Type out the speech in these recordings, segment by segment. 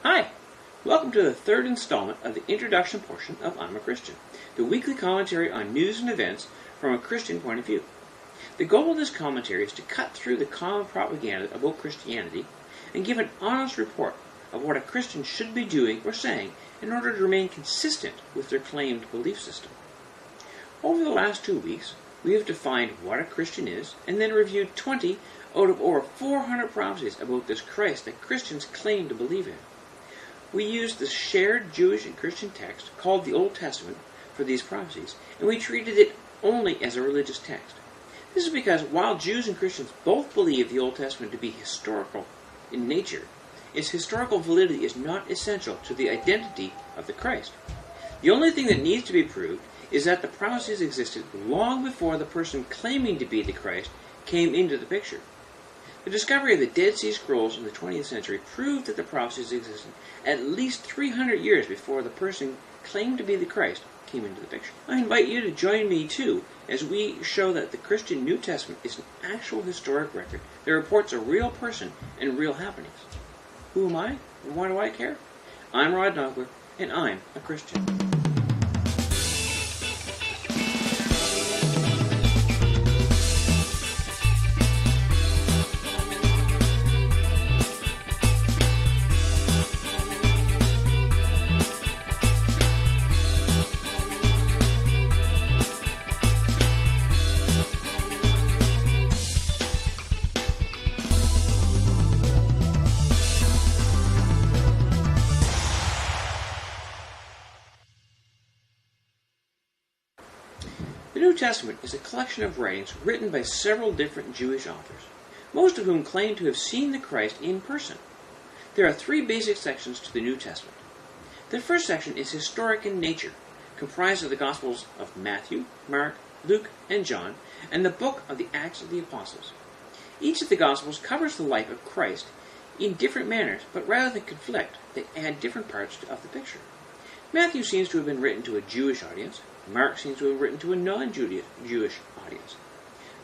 Hi! Welcome to the third installment of the introduction portion of I'm a Christian, the weekly commentary on news and events from a Christian point of view. The goal of this commentary is to cut through the common propaganda about Christianity and give an honest report of what a Christian should be doing or saying in order to remain consistent with their claimed belief system. Over the last 2 weeks, we have defined what a Christian is and then reviewed 20 out of over 400 prophecies about this Christ that Christians claim to believe in. We used the shared Jewish and Christian text called the Old Testament for these prophecies, and we treated it only as a religious text. This is because while Jews and Christians both believe the Old Testament to be historical in nature, its historical validity is not essential to the identity of the Christ. The only thing that needs to be proved is that the prophecies existed long before the person claiming to be the Christ came into the picture. The discovery of the Dead Sea Scrolls in the 20th century proved that the prophecies existed at least 300 years before the person claimed to be the Christ came into the picture. I invite you to join me too as we show that the Christian New Testament is an actual historic record that reports a real person and real happenings. Who am I, and why do I care? I'm Rod Nogler, and I'm a Christian. The New Testament is a collection of writings written by several different Jewish authors, most of whom claim to have seen the Christ in person. There are 3 basic sections to the New Testament. The first section is historic in nature, comprised of the Gospels of Matthew, Mark, Luke, and John, and the book of the Acts of the Apostles. Each of the Gospels covers the life of Christ in different manners, but rather than conflict, they add different parts of the picture. Matthew seems to have been written to a Jewish audience. Mark seems to have written to a non-Jewish audience.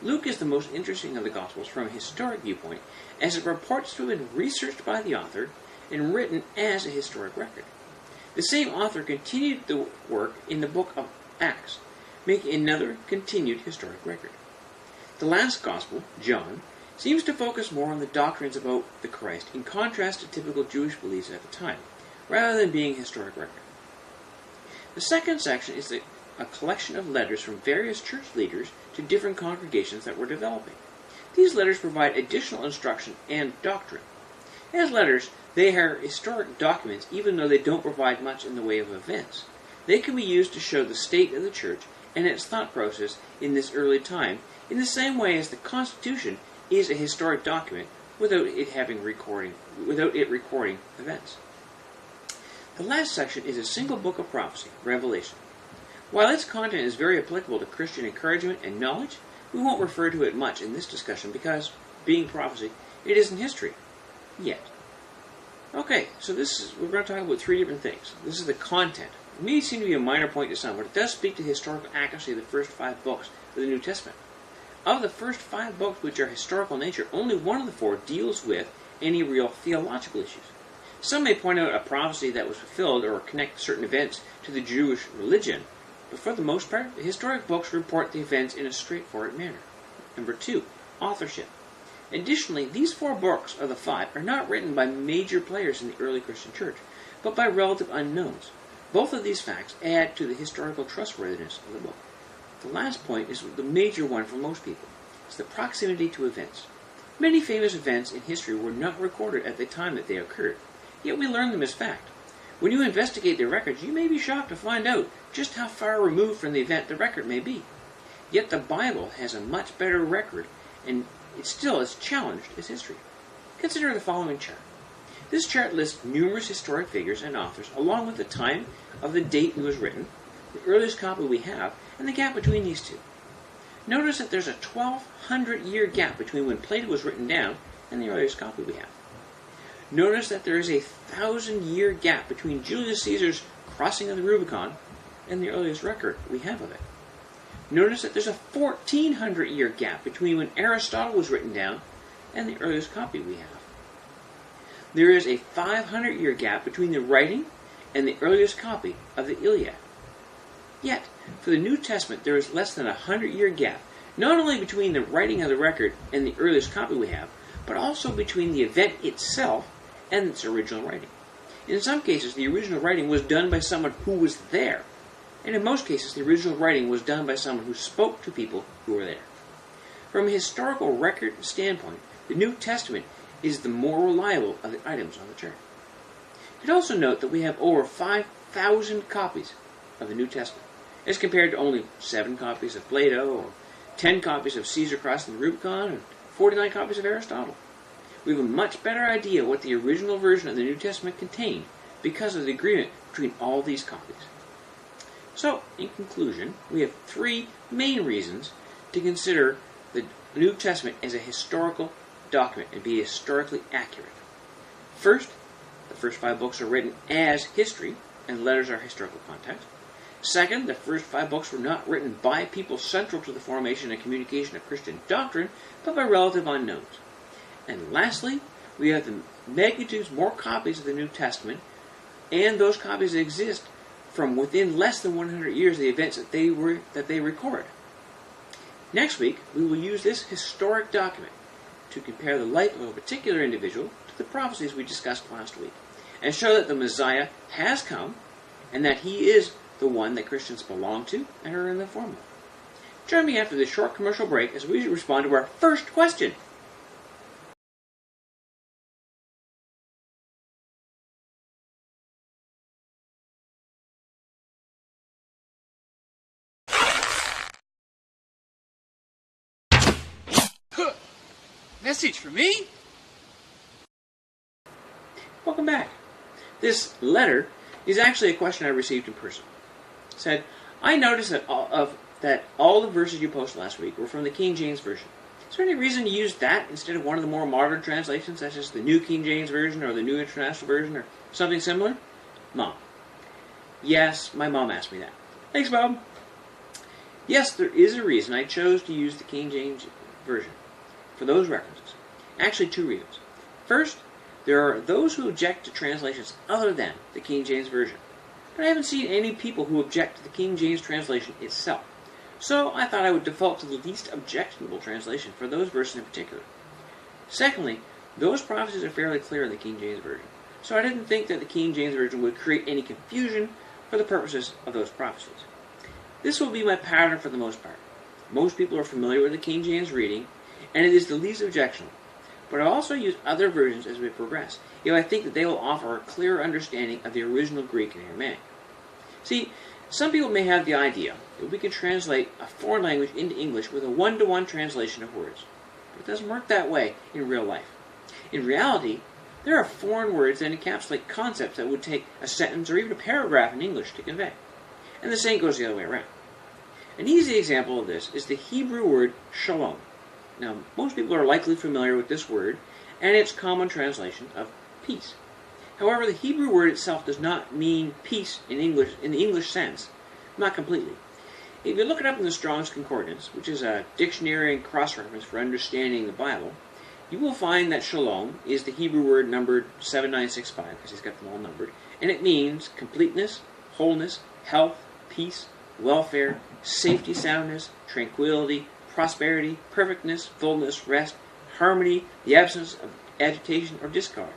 Luke is the most interesting of the Gospels from a historic viewpoint, as it reports to have been researched by the author and written as a historic record. The same author continued the work in the book of Acts, making another continued historic record. The last Gospel, John, seems to focus more on the doctrines about the Christ in contrast to typical Jewish beliefs at the time, rather than being a historic record. The second section is a collection of letters from various church leaders to different congregations that were developing. These letters provide additional instruction and doctrine. As letters, they are historic documents even though they don't provide much in the way of events. They can be used to show the state of the church and its thought process in this early time in the same way as the Constitution is a historic document without it recording events. The last section is a single book of prophecy, Revelation. While its content is very applicable to Christian encouragement and knowledge, we won't refer to it much in this discussion because, being prophecy, it isn't history. Yet. Okay, so we're going to talk about 3 different things. This is the content. It may seem to be a minor point to some, but it does speak to the historical accuracy of the first 5 books of the New Testament. Of the first 5 books which are historical in nature, only one of the 4 deals with any real theological issues. Some may point out a prophecy that was fulfilled or connect certain events to the Jewish religion, but for the most part, the historic books report the events in a straightforward manner. Number 2, authorship. Additionally, these 4 books of the 5 are not written by major players in the early Christian church, but by relative unknowns. Both of these facts add to the historical trustworthiness of the book. The last point is the major one for most people. It's the proximity to events. Many famous events in history were not recorded at the time that they occurred, yet we learn them as fact. When you investigate their records, you may be shocked to find out just how far removed from the event the record may be. Yet the Bible has a much better record, and it still is challenged as history. Consider the following chart. This chart lists numerous historic figures and authors, along with the time of the date it was written, the earliest copy we have, and the gap between these 2. Notice that there's a 1,200-year gap between when Plato was written down and the earliest copy we have. Notice that there is a 1,000-year gap between Julius Caesar's crossing of the Rubicon and the earliest record we have of it. Notice that there's a 1,400-year gap between when Aristotle was written down and the earliest copy we have. there is a 500-year gap between the writing and the earliest copy of the Iliad. Yet, for the New Testament, there is less than a 100-year gap, not only between the writing of the record and the earliest copy we have, but also between the event itself and its original writing. In some cases, the original writing was done by someone who was there, and in most cases, the original writing was done by someone who spoke to people who were there. From a historical record standpoint, the New Testament is the more reliable of the items on the chart. You should also note that we have over 5,000 copies of the New Testament, as compared to only 7 copies of Plato, or 10 copies of Caesar crossing the Rubicon, and 49 copies of Aristotle. We have a much better idea what the original version of the New Testament contained because of the agreement between all these copies. So, in conclusion, we have 3 main reasons to consider the New Testament as a historical document and be historically accurate. First, the first 5 books are written as history, and letters are historical context. Second, the first 5 books were not written by people central to the formation and communication of Christian doctrine, but by relative unknowns. And lastly, we have the magnitudes more copies of the New Testament, and those copies exist from within less than 100 years of the events that they record. Next week, we will use this historic document to compare the life of a particular individual to the prophecies we discussed last week, and show that the Messiah has come, and that he is the one that Christians belong to and are in the form of. Join me after this short commercial break as we respond to our first question. Message for me? Welcome back. This letter is actually a question I received in person. It said, I noticed that all the verses you posted last week were from the King James Version. Is there any reason to use that instead of one of the more modern translations, such as the New King James Version or the New International Version or something similar? Mom. Yes, my mom asked me that. Thanks, Bob. Yes, there is a reason I chose to use the King James Version for those references. Actually, 2 reasons. First, there are those who object to translations other than the King James Version, but I haven't seen any people who object to the King James translation itself. So I thought I would default to the least objectionable translation for those verses in particular. Secondly, those prophecies are fairly clear in the King James Version, so I didn't think that the King James Version would create any confusion for the purposes of those prophecies. This will be my pattern for the most part. Most people are familiar with the King James reading, and it is the least objectionable. But I'll also use other versions as we progress, if I think that they will offer a clearer understanding of the original Greek and Aramaic. See, some people may have the idea that we can translate a foreign language into English with a one-to-one translation of words. But it doesn't work that way in real life. In reality, there are foreign words that encapsulate concepts that would take a sentence or even a paragraph in English to convey. And the same goes the other way around. An easy example of this is the Hebrew word shalom. Now, most people are likely familiar with this word and its common translation of peace. However, the Hebrew word itself does not mean peace in the English sense, not completely. If you look it up in the Strong's Concordance, which is a dictionary and cross-reference for understanding the Bible, you will find that shalom is the Hebrew word numbered 7965, because he's got them all numbered, and it means completeness, wholeness, health, peace, welfare, safety, soundness, tranquility, prosperity, perfectness, fullness, rest, harmony, the absence of agitation or discord.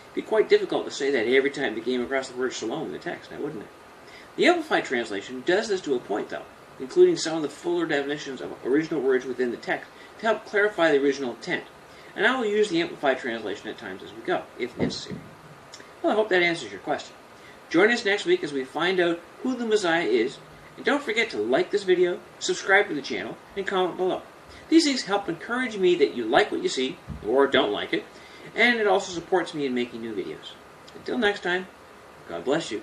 It'd be quite difficult to say that every time you came across the word shalom in the text, now wouldn't it? The Amplified Translation does this to a point, though, including some of the fuller definitions of original words within the text to help clarify the original intent. And I will use the Amplified Translation at times as we go, if necessary. Well, I hope that answers your question. Join us next week as we find out who the Messiah is. And don't forget to like this video, subscribe to the channel, and comment below. These things help encourage me that you like what you see, or don't like it, and it also supports me in making new videos. Until next time, God bless you.